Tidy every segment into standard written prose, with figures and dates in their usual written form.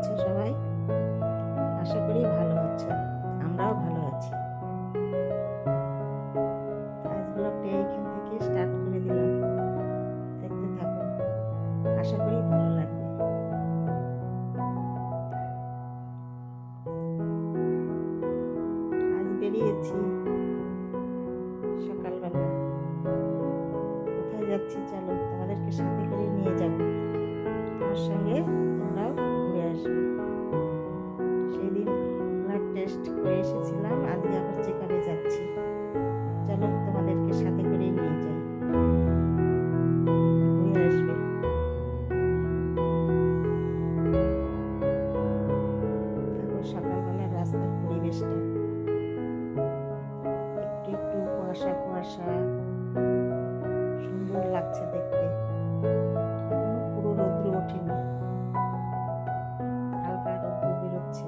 আছো সবাই? আশা করি ভালো আছো। আমরাও ভালো আছি। আজ ব্লগটা এইখান থেকে স্টার্ট করে দিলাম, দেখতে থাকো। আশা করি ভালো লাগবে। আজ বেরিয়েছি সকালবেলা। কোথায় যাচ্ছি চলো তোমাদেরকে সাথে করে নিয়ে যাব। আমার সঙ্গে তোমরাও ঘুরে আসবে। সেদিন ব্লাড টেস্ট করে এসেছিলাম, আজকে আবার চেকআপে যাচ্ছি। চলো তোমাদেরকে সাথে করে নিয়ে যাই, ঘুরে আসবে। দেখো সকালবেলা রাস্তার পরিবেশটা একটু একটু কুয়াশা কুয়াশা, সুন্দর লাগছে দেখতে। এখনো পুরো রৌদ্র ওঠেনি, হালকা রৌদ্র বেরোচ্ছে,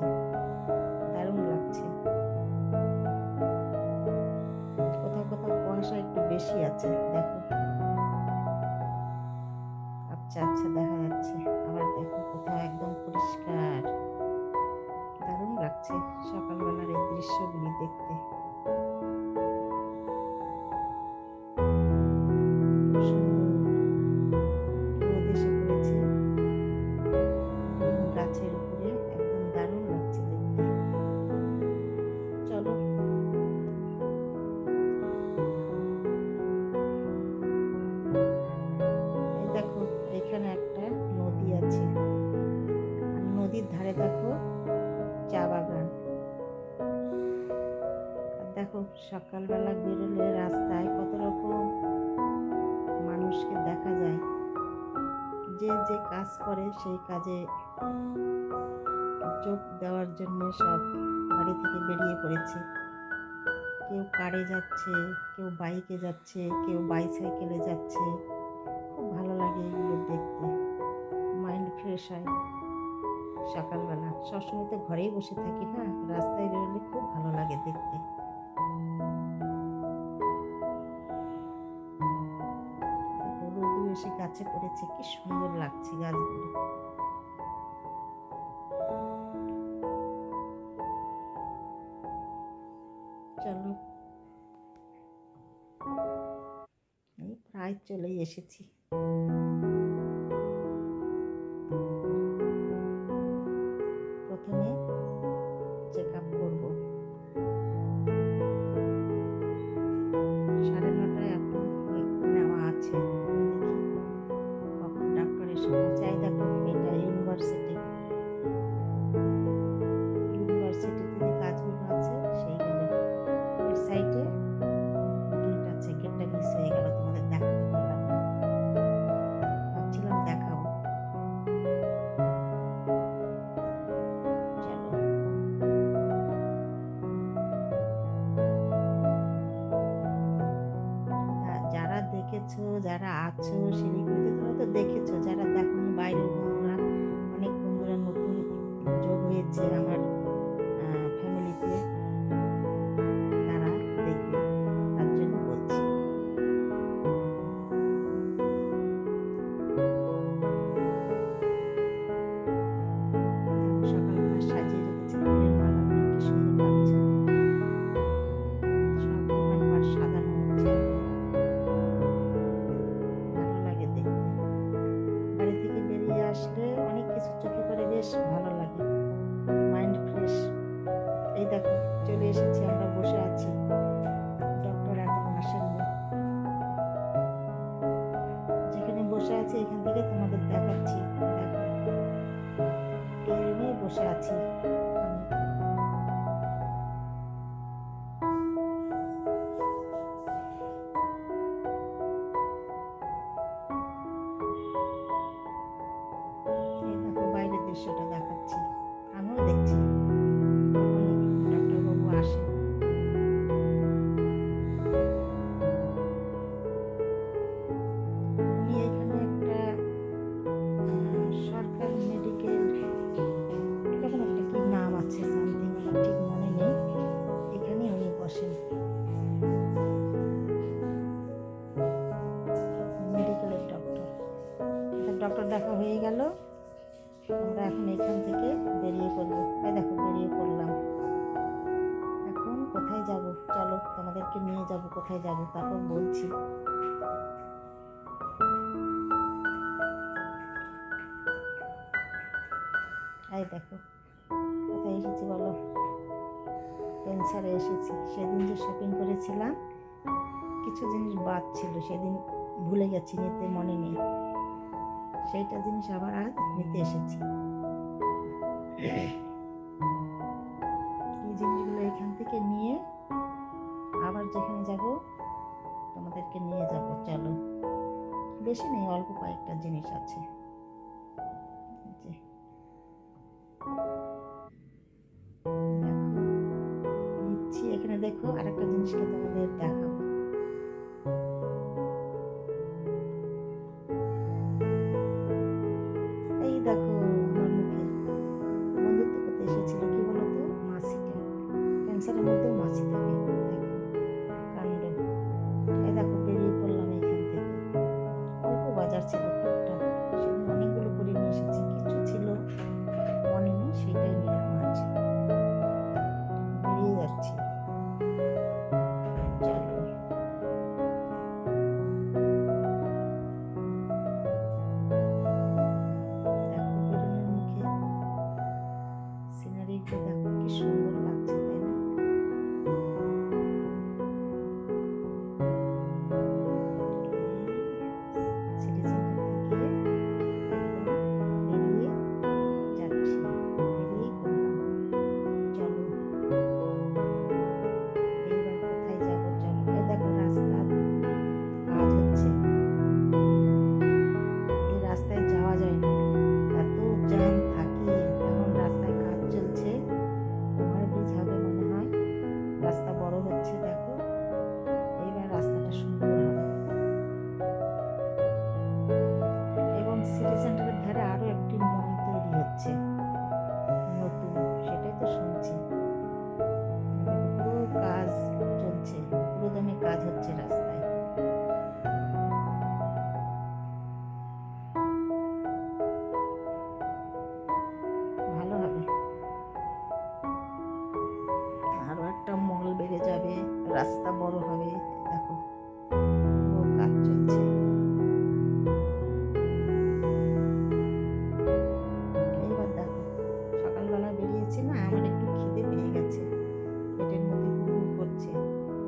দারুণ লাগছে। কোথাও কোথাও কুয়াশা একটু বেশি আছে, দেখো আবছা আবছা দেখা যাচ্ছে। আবার দেখো কোথাও একদম পরিষ্কার। দারুণ লাগছে সকালবেলার এই দৃশ্যগুলি দেখতে। খুব সুন্দর রোদ এসে পড়েছে গাছের উপরে, একদম দারুণ লাগছে দেখতে। চলো এই দেখো এখানে একটা নদী আছে, আর নদীর ধারে দেখো চা বাগান। আর দেখো সকালবেলা বেরোলে রাস্তায় কত রকম মানুষকে দেখা যায়। যে যে কাজ করে সেই কাজে যোগ দেওয়ার জন্য সব বাড়ি থেকে বেরিয়ে পড়েছে। কেউ কারে যাচ্ছে, কেউ বাইকে যাচ্ছে, কেউ বাইসাইকেলে যাচ্ছে। খুব ভালো লাগে এগুলো দেখতে, মাইন্ড ফ্রেশ হয় সকালবেলা। সবসময় তো ঘরেই বসে থাকি না, রাস্তায় বেরোলে খুব ভালো লাগে দেখতে। রোদু এসে গাছে পড়েছে, কি সুন্দর লাগছে গাছগুলো। চলো এই প্রায় চলেই এসেছি। প্রথমে চেক আপ করবো। 9:30 অ্যাপয়েন্টমেন্ট নেওয়া আছে। দেখি কখন ডাক্তার এসে পৌঁছায়। দেখো এটা ইউনিভার্সিটিতে যে কাজগুলো আছে সেইগুলো। এর সাইডে গেট আছে, গেটটা মিস হয়ে গেল, তোমাদের দেখাতে পারলাম না। ভাবছিলাম দেখাবো। চলো যারা দেখেছো, যারা আছো শিলিগুড়িতে, তোমরা তো দেখেছো। যারা দেখোনি বাইরের বন্ধুরা, অনেক বন্ধুরা নতুন যোগ হয়েছে আমার ফ্যামিলিতে, তারা দেখবে, তার জন্য বলছি। সকালবেলা সাজিয়ে রেখেছে ফুলের মালা, কি সুন্দর লাগছে। সব দোকানপাট সাজানো হচ্ছে, ভালো লাগে দেখতে। বাড়ি থেকে বেরিয়ে আসলে অনেক কিছু চোখে পড়ে, বেশ ভালো লাগে, মাইন্ড ফ্রেশ। এই দেখো চলে এসেছি, আমরা বসে আছি, ডক্টর এখনো আসেননি। যেখানে বসে আছি এখান থেকে তোমাদের দেখাচ্ছি। দেখো ট্রেনে বসে আছি আমি। এই দেখো বাইরের দৃশ্যটা দেখাচ্ছি, আমিও দেখছি কখন ডাক্তারবাবু আসে। কোথায় যাব তারপর বলছি। এই দেখো কোথায় এসেছি বলো, পেন্সারে এসেছি। সেদিন যে শপিং করেছিলাম কিছু জিনিস বাদ ছিল, সেদিন ভুলে গেছি, নিতে মনে নেই, সেইটা জিনিস আবার আজ নিতে এসেছি। এই জিনিসগুলো এখান থেকে নিয়ে আবার যেখানে যাব তোমাদেরকে নিয়ে যাব। চলো, বেশি নেই, অল্প কয়েকটা জিনিস আছে। দেখো নিচ্ছি, এখানে দেখো আরেকটা জিনিসকে তোমাদের দেখাবো। এই দেখো আমার মুখে বন্ধুত্ব করতে এসেছিল, কি বলতো, মাসিটা। ক্যান্সারের মধ্যেও মাসি থাকে, দেখো কাণ্ড। এই দেখো বেরিয়ে পড়লাম এখান থেকে। অল্প বাজার ছিল, টুকটাক, সেদিন অনেকগুলো করে নিয়ে এসেছি, কিছু ছিল মনে নেই, সেটাই নিলাম আজ। বেরিয়ে যাচ্ছি, চলো। দেখো বেরোনোর মুখে সিনারিগুলো দেখো কি সুন্দর লাগছে, তাই না? সিটি সেন্টার থেকে একদম বেরিয়ে যাচ্ছি, বেরিয়েই পড়লাম। চলো এইবার কোথায় যাব, চলো। এই দেখো রাস্তার কাজ হচ্ছে, এই রাস্তায় যাওয়া যায় না, এত জ্যাম থাকে। এখন রাস্তায় কাজ চলছে, ওভারব্রিজ হবে মনে হয়, রাস্তা বড় হচ্ছে। দেখো এইবার রাস্তাটা সুন্দর হবে। এবং সিটি সেন্টারের ধারে আরো একটি মল তৈরি হচ্ছে নতুন, সেটাই তো শুনছি। পুরো কাজ চলছে, পুরো দমে কাজ হচ্ছে রাস্তায়। ভালো হবে, আরো একটা মল বেড়ে যাবে, রাস্তা বড় হবে। দেখো পুরো কাজ চলছে। এইবার দেখো সকালবেলা বেরিয়েছি না, আমার একটু খিদে পেয়ে গেছে, পেটের মধ্যে গুড় করছে।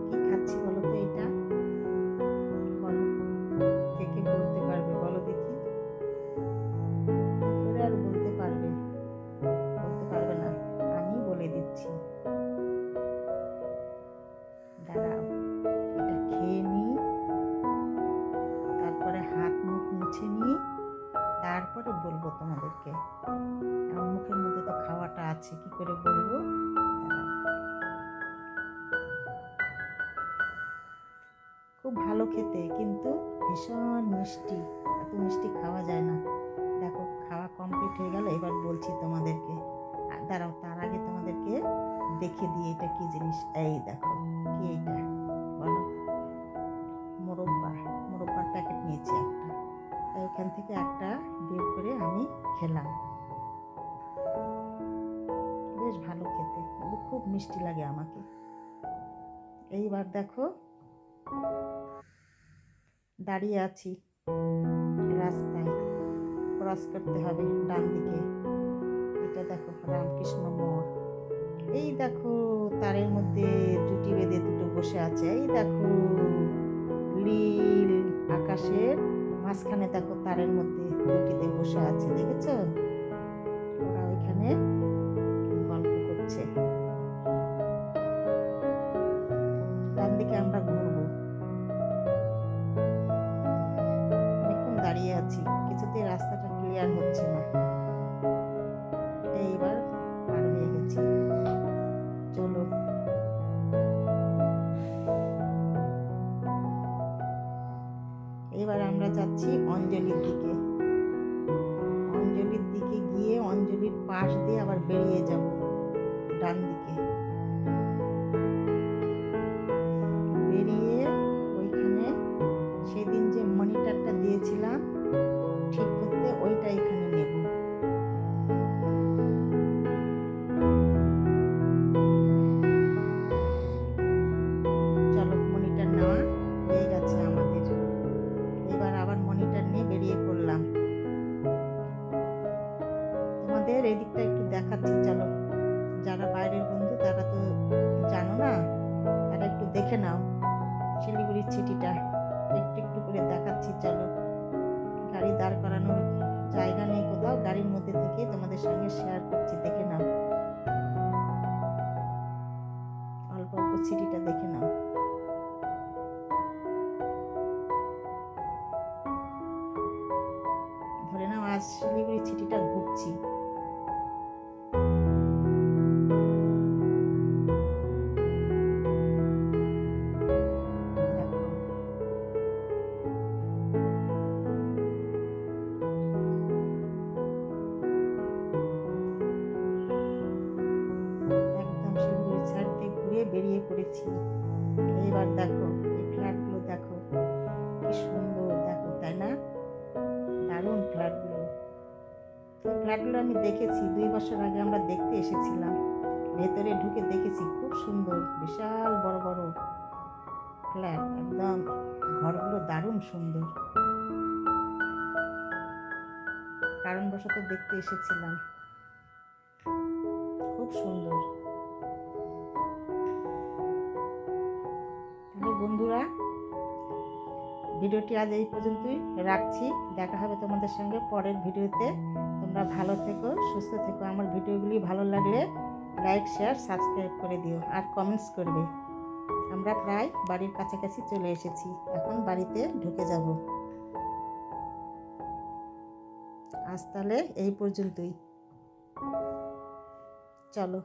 কি খাচ্ছি বলো তো, এটা বলো, কে কে বলতে পারবে বলো দেখি? কি করে আর বলতে পারবে? বলতে পারবে না, আমি বলে দিচ্ছি, দাঁড়াও। এটা খেয়ে নিই, তারপরে হাত মুখ মুছে নিই, তারপরে বলবো তোমাদেরকে। আমার মুখের মধ্যে তো খাওয়াটা আছে, কি করে বলবো? দাঁড়াও। খুব ভালো খেতে, কিন্তু ভীষণ মিষ্টি, এত মিষ্টি খাওয়া যায় না। দেখো খাওয়া কমপ্লিট হয়ে গেল, এবার বলছি তোমাদেরকে। দাঁড়াও, তার আগে তোমাদেরকে দেখে দিই এটা কি জিনিস। এই দেখো কি, এটা বলো? মোরব্বার প্যাকেট নিয়েছি একটা, তাই ওখান থেকে একটা বের করে আমি খেলাম। বেশ ভালো খেতে, কিন্তু খুব মিষ্টি লাগে আমাকে। এইবার দেখো দাঁড়িয়ে আছি রাস্তায়, ক্রস করতে হবে ডান দিকে। এটা দেখো রামকৃষ্ণ মোড়। এই দেখো তারের মধ্যে জুটি বেঁধে দুটো বসে আছে। এই দেখো নীল আকাশের মাঝখানে দেখো তারের মধ্যে দুটিতে বসে আছে, দেখেছো? ওরা ওইখানে গল্প করছে। ডান দিকে আমরা ঘুরবো। অনেকক্ষণ দাঁড়িয়ে আছি, কিছুতেই রাস্তাটা ক্লিয়ার হচ্ছে না। এইবার পার হয়ে গেছি, চলো। এবার আমরা যাচ্ছি অঞ্জলির দিকে। অঞ্জলির দিকে গিয়ে অঞ্জলির পাশ দিয়ে আবার বেরিয়ে যাব ডান দিকে। বেরিয়ে ওইখানে সেদিন যে মনিটরটা দিয়েছিলাম ঠিক করতে, ওইটা এখানে নেব। চলো মনিটর নেওয়া দেখাচ্ছি, চলো। যারা বাইরের বন্ধু তারা তো জানো না, তারা একটু দেখে নাও শিলিগুড়ির সিটিটা। একটু একটু করে দেখাচ্ছি, চলো। গাড়ি দাঁড় করানোর জায়গা নেই কোথাও, গাড়ির মধ্যে থেকে তোমাদের সঙ্গে শেয়ার করছি, দেখে নাও। অল্প অল্প সিটিটা দেখে নাও। ধরে নাও আজ শিলিগুড়ি সিটিটা ঘুরছি। একদম শিলিগুড়ির সাইড থেকে ঘুরে বেরিয়ে পড়েছি। এবার দেখো এই ফ্ল্যাটগুলো, দেখো কি সুন্দর, দেখো তাই না? দারুণ ফ্ল্যাটগুলো। এই ফ্ল্যাটগুলো আমি দেখেছি 2 বছর আগে, আমরা দেখতে এসেছিলাম। ভেতরে ঢুকে দেখেছি, খুব সুন্দর, বিশাল বড় বড় ফ্ল্যাট, একদম ঘরগুলো দারুণ সুন্দর। কারণবশত দেখতে এসেছিলাম, খুব সুন্দর। তাহলে বন্ধুরা, ভিডিওটি আজ এই পর্যন্তই রাখছি। দেখা হবে তোমাদের সঙ্গে পরের ভিডিওতে। তোমরা ভালো থেকো, সুস্থ থেকো। আমার ভিডিওগুলি ভালো লাগলে লাইক, শেয়ার, সাবস্ক্রাইব করে দিও আর কমেন্টস করবে। আমরা প্রায় বাড়ির কাছাকাছি চলে এসেছি, এখন বাড়িতে ঢুকে যাব। আজ তাহলে এই পর্যন্তই, চলো।